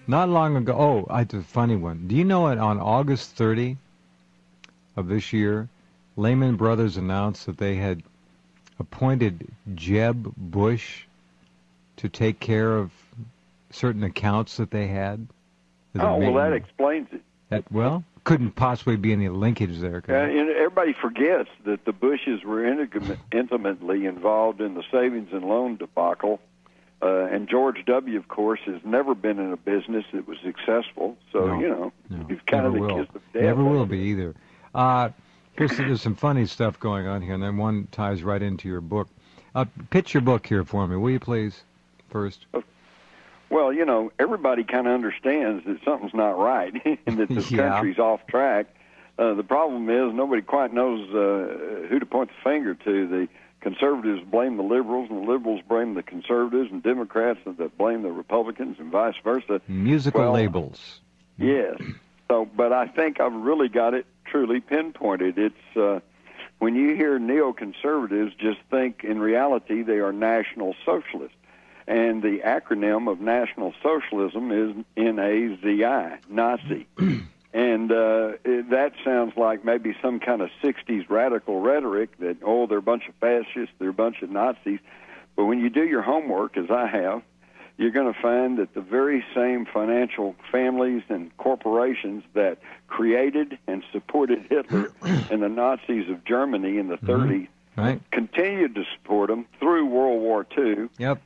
Not long ago. Oh, it's a funny one. Do you know it? On August 30 of this year, Lehman Brothers announced that they had appointed Jeb Bush to take care of certain accounts that they had. Oh, well, that explains it. Well, couldn't possibly be any linkage there. Everybody forgets that the Bushes were intimately involved in the savings and loan debacle. And George W., of course, has never been in a business that was successful. So, he's kind of the kiss of death. Never will be either. There's some funny stuff going on here, and then one ties right into your book. Pitch your book here for me, will you please, first? Well, everybody kind of understands that something's not right and that this country's off track. The problem is nobody quite knows who to point the finger to. The conservatives blame the liberals, and the liberals blame the conservatives, and Democrats that blame the Republicans, and vice versa. Musical labels. Yes. But I think I've really got it truly pinpointed. It's when you hear neoconservatives, just think in reality they are National Socialists. And the acronym of National Socialism is NAZI, Nazi. And that sounds like maybe some kind of 60s radical rhetoric that, they're a bunch of fascists, they're a bunch of Nazis. But when you do your homework, as I have, you're going to find that the very same financial families and corporations that created and supported Hitler and the Nazis of Germany in the 30s continued to support them through World War II. Yep.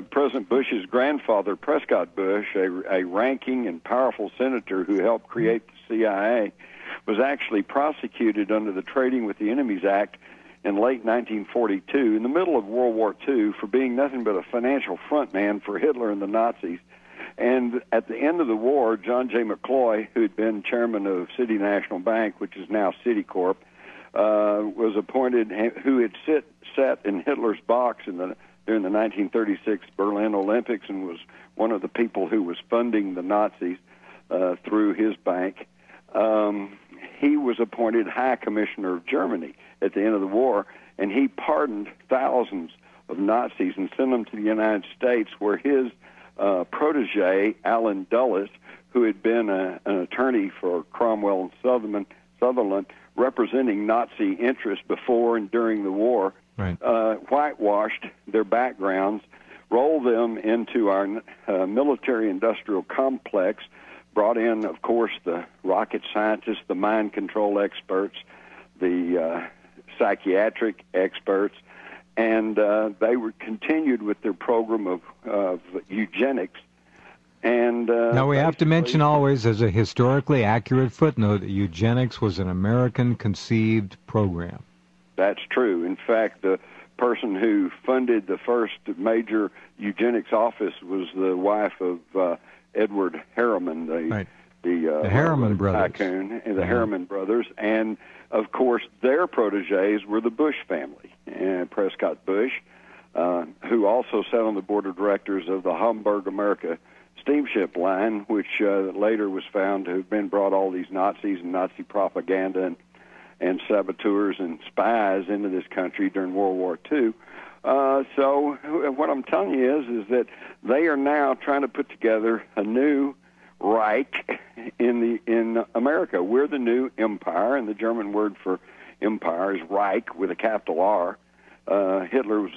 President Bush's grandfather, Prescott Bush, a ranking and powerful senator who helped create the CIA, was actually prosecuted under the Trading with the Enemies Act in late 1942, in the middle of World War II, for being nothing but a financial frontman for Hitler and the Nazis. And at the end of the war, John J. McCloy, who had been chairman of City National Bank, which is now Citicorp, was appointed, who had sat in Hitler's box during the 1936 Berlin Olympics and was one of the people who was funding the Nazis through his bank. He was appointed High Commissioner of Germany at the end of the war, and he pardoned thousands of Nazis and sent them to the United States, where his protege, Allen Dulles, who had been an attorney for Cromwell and Sutherland, representing Nazi interests before and during the war, whitewashed their backgrounds, rolled them into our military-industrial complex, brought in, of course, the rocket scientists, the mind control experts, the psychiatric experts, and they were continued with their program of eugenics. And now we have to mention always, as a historically accurate footnote, that eugenics was an American-conceived program. That's true. In fact, the person who funded the first major eugenics office was the wife of Edward Harriman, the Harriman brothers, tycoon, the Harriman brothers, and of course their proteges were the Bush family, Prescott Bush, who also sat on the board of directors of the Hamburg America steamship line, which later was found to have been brought all these Nazis and Nazi propaganda and saboteurs and spies into this country during World War II. So what I'm telling you is that they are now trying to put together a new Reich in America. We're the new empire, and the German word for empire is Reich with a capital R. Hitler was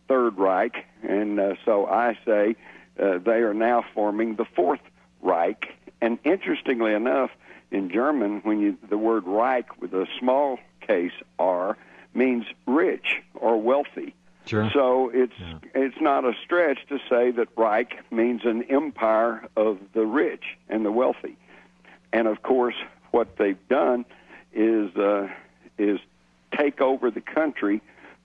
Third Reich, and so I say they are now forming the Fourth Reich. And interestingly enough, in German, the word Reich with a small case R means rich or wealthy. Sure. So it's not a stretch to say that Reich means an empire of the rich and the wealthy. And of course, what they've done is take over the country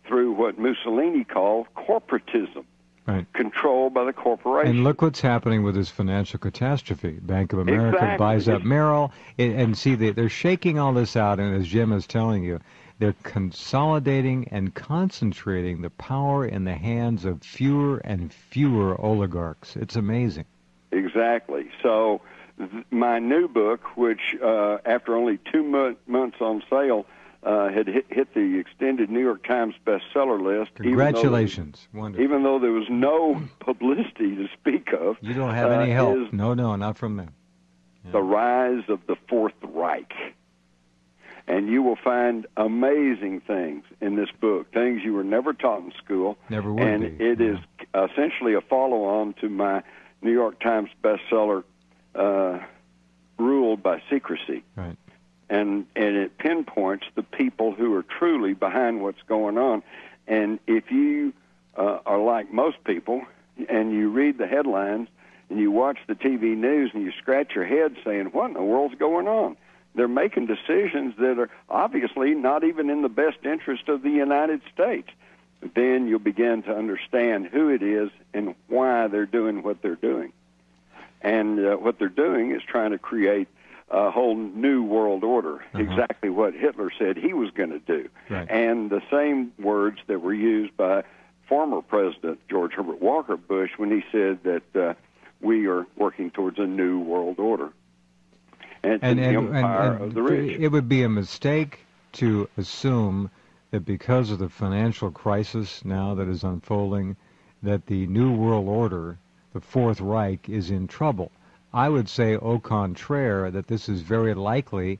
through what Mussolini called corporatism. Right. Controlled by the corporation. And look what's happening with this financial catastrophe. Bank of America buys up Merrill, and see, they're shaking all this out, and as Jim is telling you, they're consolidating and concentrating the power in the hands of fewer and fewer oligarchs. It's amazing. Exactly. So my new book, which after only 2 months on sale, had hit the extended New York Times bestseller list. Congratulations. Wonderful. Even though there was no publicity to speak of. You don't have any help. No, not from them. Yeah. The Rise of the Fourth Reich. And you will find amazing things in this book, things you were never taught in school. Never would and be. It is essentially a follow-on to my New York Times bestseller, Ruled by Secrecy. Right. And it pinpoints the people who are truly behind what's going on. And if you are like most people and you read the headlines and you watch the TV news and you scratch your head saying, what in the world's going on? They're making decisions that are obviously not even in the best interest of the United States. Then you'll begin to understand who it is and why they're doing what they're doing. And what they're doing is trying to create a whole new world order, exactly what Hitler said he was going to do. Right. And the same words that were used by former President George Herbert Walker Bush when he said that we are working towards a new world order. And it's the empire of the rich. It would be a mistake to assume that because of the financial crisis now that is unfolding, that the New World Order, the Fourth Reich, is in trouble. I would say, au contraire, that this is very likely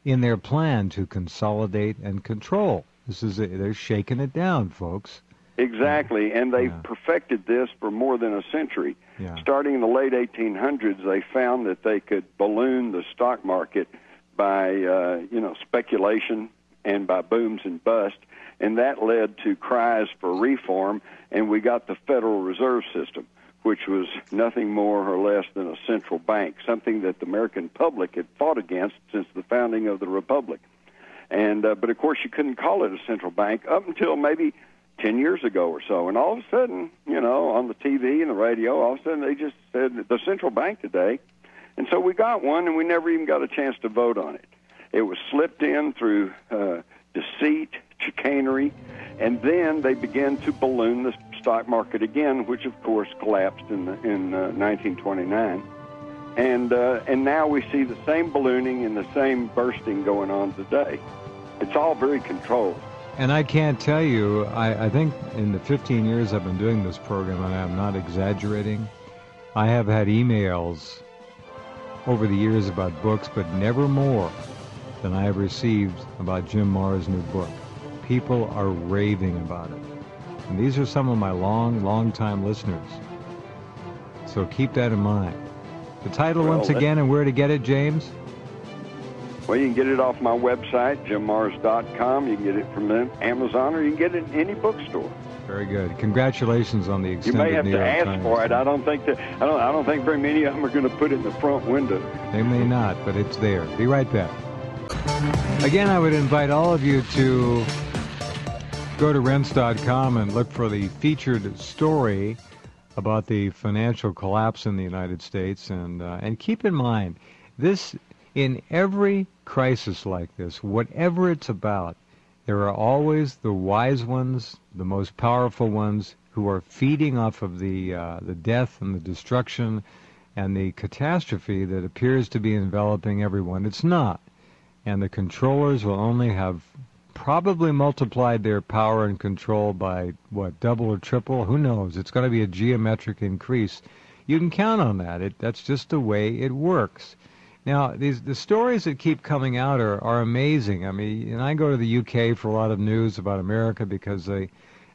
in their plan to consolidate and control. They're shaking it down, folks. Exactly, and they've perfected this for more than a century. Yeah. Starting in the late 1800s, they found that they could balloon the stock market by, speculation and by booms and busts, and that led to cries for reform, and we got the Federal Reserve System, which was nothing more or less than a central bank, something that the American public had fought against since the founding of the Republic. And but, of course, you couldn't call it a central bank up until maybe 10 years ago or so. And all of a sudden, on the TV and the radio, all of a sudden they just said the central bank today. And so we got one, and we never even got a chance to vote on it. It was slipped in through deceit, chicanery, and then they began to balloon the stock market again, which, of course, collapsed in 1929. And now we see the same ballooning and the same bursting going on today. It's all very controlled. And I can't tell you, I think in the 15 years I've been doing this program, and I'm not exaggerating, I have had emails over the years about books, but never more than I have received about Jim Marr's new book. People are raving about it. And these are some of my long-time listeners. So keep that in mind. The title once again, and where to get it, James? Well, you can get it off my website, jimmars.com. You can get it from Amazon, or you can get it in any bookstore. Very good. Congratulations on the extended You may have New to York ask Times. for it. I don't think very many of them are going to put it in the front window. They may not, but it's there. Be right back. Again, I would invite all of you to go to Rense.com and look for the featured story about the financial collapse in the United States, and keep in mind this. In every crisis like this, whatever it's about, there are always the wise ones, the most powerful ones, who are feeding off of the death and the destruction and the catastrophe that appears to be enveloping everyone. It's not. And the controllers will only have probably multiplied their power and control by, double or triple? Who knows? It's going to be a geometric increase. You can count on that. That's just the way it works. Now, the stories that keep coming out are amazing. I mean, and I go to the UK for a lot of news about America because they're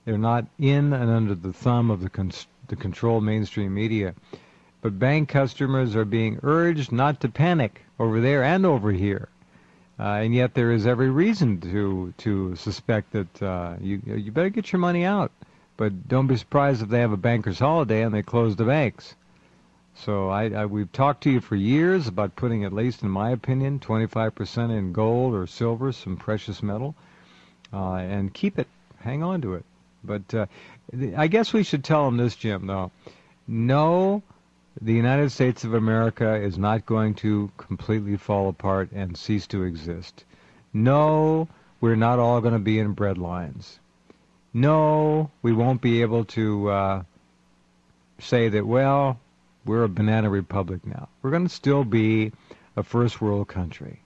not in and under the thumb of the controlled mainstream media. But bank customers are being urged not to panic over there and over here. And yet there is every reason to suspect that you better get your money out. But don't be surprised if they have a banker's holiday and they close the banks. So we've talked to you for years about putting, at least in my opinion, 25% in gold or silver, some precious metal, and keep it. Hang on to it. But I guess we should tell them this, Jim, though. No, the United States of America is not going to completely fall apart and cease to exist. No, we're not all going to be in bread lines. No, we won't be able to say that, well, we're a banana republic now. We're going to still be a first world country.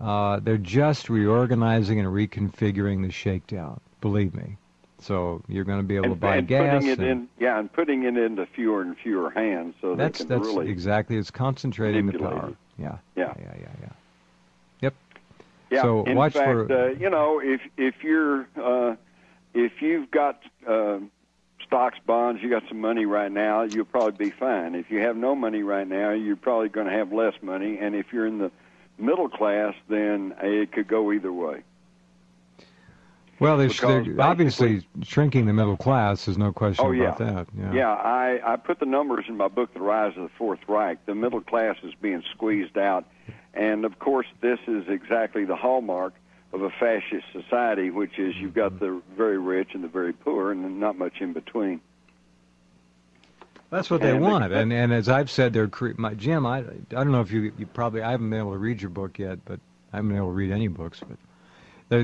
They're just reorganizing and reconfiguring the shakedown. Believe me. So you're going to be able to buy gas. And putting it into fewer and fewer hands, so that's really exactly. It's concentrating the power. Yeah. Yep. Yeah. So in watch fact, for. If you've got stocks, bonds, you got some money right now, you'll probably be fine. If you have no money right now, you're probably going to have less money. And if you're in the middle class, then it could go either way. Well, they're obviously shrinking the middle class. There's no question about that. Yeah, I put the numbers in my book, The Rise of the Fourth Reich. The middle class is being squeezed out. And, of course, this is exactly the hallmark of a fascist society, which is you've got the very rich and the very poor and not much in between. That's what they want. And as I've said, Jim, I don't know if you probably, I haven't been able to read your book yet, but I haven't been able to read any books, but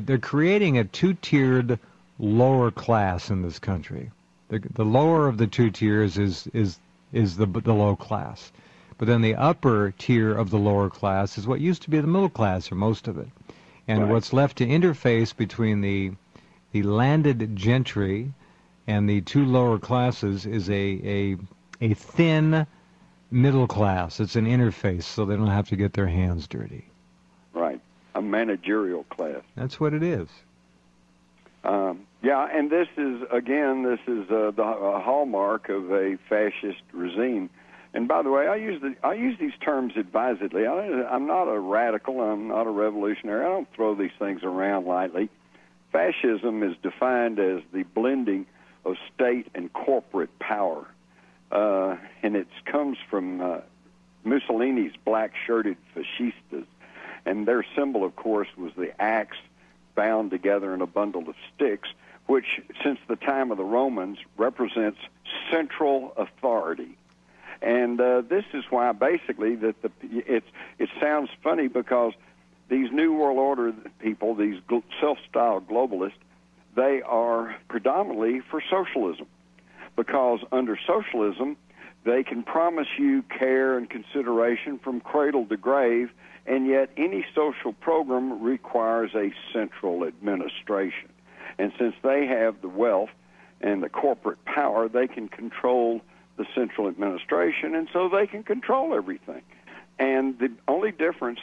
they're creating a two-tiered lower class in this country. The lower of the two tiers is the low class. But then the upper tier of the lower class is what used to be the middle class, or most of it. And what's left to interface between the landed gentry and the two lower classes is a thin middle class. It's an interface, so they don't have to get their hands dirty. Right. A managerial class. That's what it is. Yeah, and this is the hallmark of a fascist regime. And by the way, I use these terms advisedly. I'm not a radical. I'm not a revolutionary. I don't throw these things around lightly. Fascism is defined as the blending of state and corporate power, and it comes from Mussolini's black-shirted fascistas. And their symbol, of course, was the axe bound together in a bundle of sticks, which, since the time of the Romans, represents central authority. And this is why, basically, it sounds funny because these New World Order people, these self-styled globalists, they are predominantly for socialism, because under socialism, they can promise you care and consideration from cradle to grave, and yet any social program requires a central administration. And since they have the wealth and the corporate power, they can control the central administration, and so they can control everything. And the only difference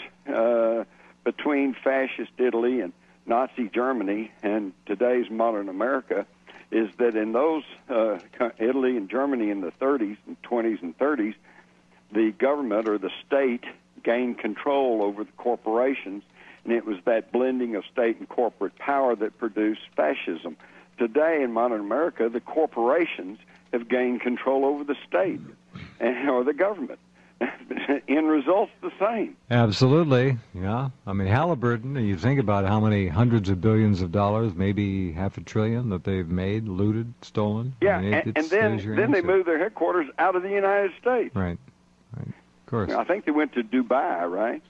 between fascist Italy and Nazi Germany and today's modern America is that in those Italy and Germany in the 30s and 20s and 30s, the government or the state gained control over the corporations, and it was that blending of state and corporate power that produced fascism. Today in modern America, the corporations have gained control over the state or the government. End result's the same. Absolutely, yeah. I mean, Halliburton, you think about how many hundreds of billions of dollars, maybe $500 billion that they've made, looted, stolen. Yeah, I mean, and then they moved their headquarters out of the United States. Right, of course. I think they went to Dubai, right?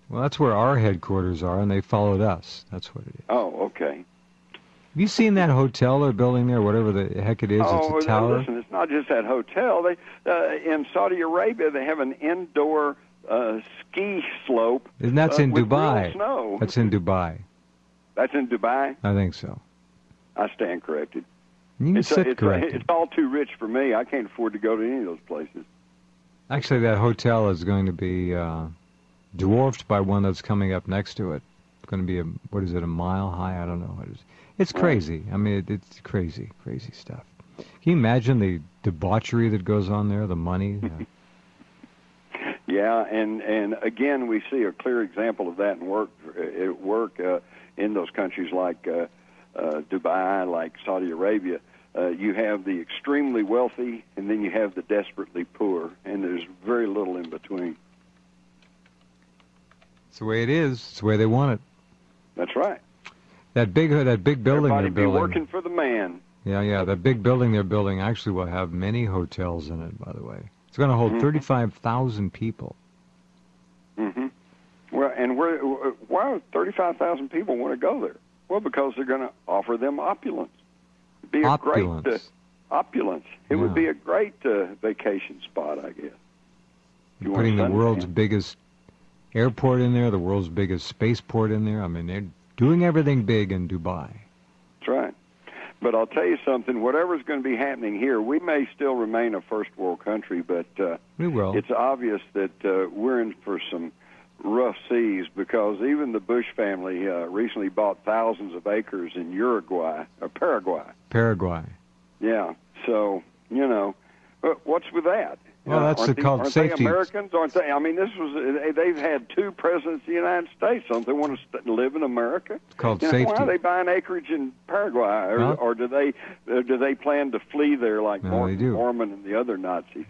Well, that's where our headquarters are, and they followed us. That's what it is. Oh, okay. Have you seen that hotel they're building there, whatever the heck it is? It's a tower? Listen, it's not just that hotel. In Saudi Arabia, they have an indoor ski slope. And that's in with Dubai. Real snow. That's in Dubai. That's in Dubai? I think so. I stand corrected. You can sit corrected. It's all too rich for me. I can't afford to go to any of those places. Actually, that hotel is going to be dwarfed by one that's coming up next to it. It's going to be a mile high? I don't know what it is. It's crazy. I mean, it's crazy stuff. Can you imagine the debauchery that goes on there, the money? Yeah, and again, we see a clear example of that at work in those countries like Dubai, like Saudi Arabia. You have the extremely wealthy, and then you have the desperately poor, and there's very little in between. It's the way it is. It's the way they want it. That's right. That big building Everybody they're building. Be working for the man. Yeah. That big building they're building actually will have many hotels in it, by the way. It's going to hold 35,000 people. Mm-hmm. Well, and why 35,000 people want to go there? Well, because they're going to offer them opulence. It'd be opulence. A great opulence. It would be a great vacation spot, I guess. You're putting the world's biggest airport in there, the world's biggest spaceport in there. I mean, they're doing everything big in Dubai. That's right. But I'll tell you something, whatever's going to be happening here, we may still remain a first world country, but we will. It's obvious that we're in for some rough seas, because even the Bush family recently bought thousands of acres in Paraguay. Yeah. So, what's with that? Well, that's called aren't safety. They Americans? Aren't they? I mean, they've had two presidents of the United States. Don't they want to live in America? It's called safety. Why are they buying acreage in Paraguay, or do they plan to flee there like Mormon and the other Nazis?